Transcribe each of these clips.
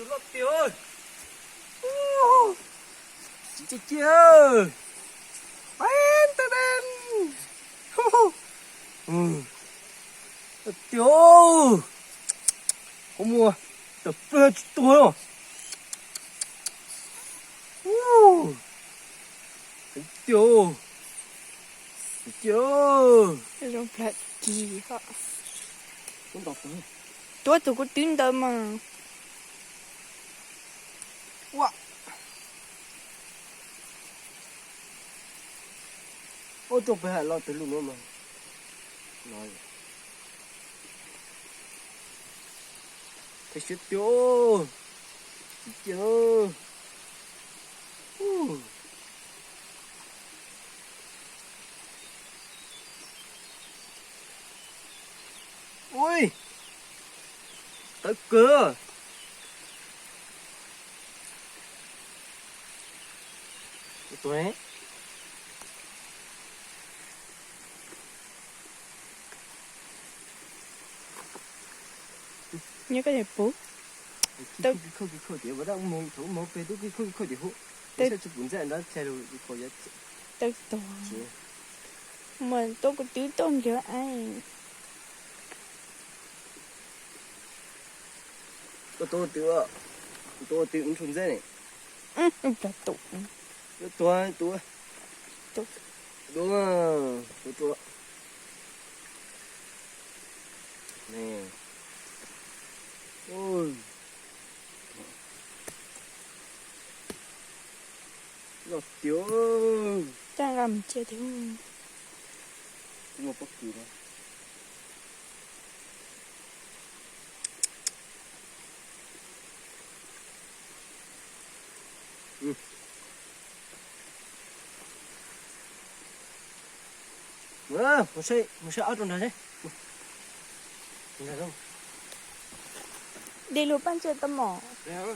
tụi lót tiêu ơi. Chị chưa bên tới bên tiêu có mua tập phê tôi không tiêu tiêu Rong plạt kỳ hả? con đọc thôi Tôi tụi có tiếng đâu mà. wow ôi chụp về lo tới luôn nữa mà nói thấy chết tiêu chưa ui tới cửa tuổi Nhớ cái đẹp bố. cái khâu địa vào đó mong thủ mong về đó cái khâu địa hộ cái sao chụp bún ra nó chạy rồi cái khâu nhất Tới tổ. Mà tôi có tiếng tôn cho ai. có tôi tự cũng xuống dây Ừ, cả tụ. tôi Tụ. đúng à tôi nè ôi lọt tiêu Đang làm chơi thiếu. một bọc gì đó một xe ở trong này đấy này đâu Đi lùi ban chơi tao mỏ. đấy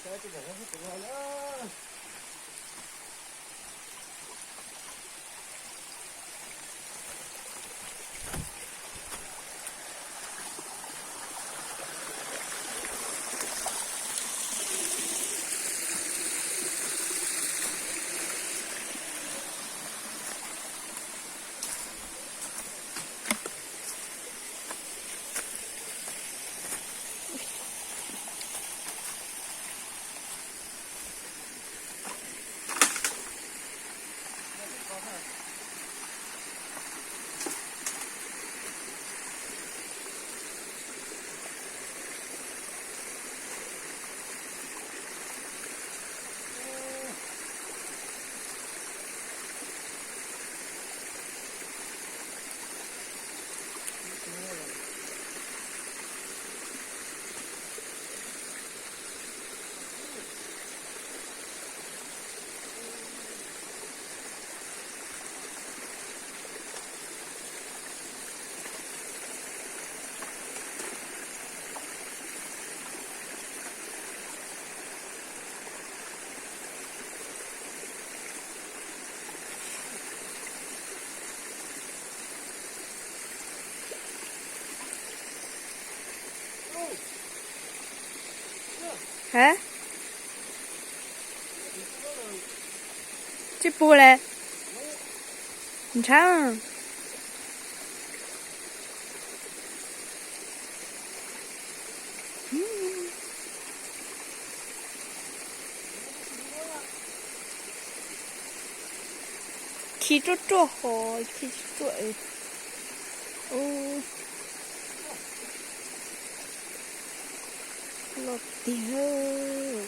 xe thì để nó hết rồi đó Hả? Chứ bù lè. Sao? Khi cho chỗ hồ, khi cho chỗ ô lọt tiêu.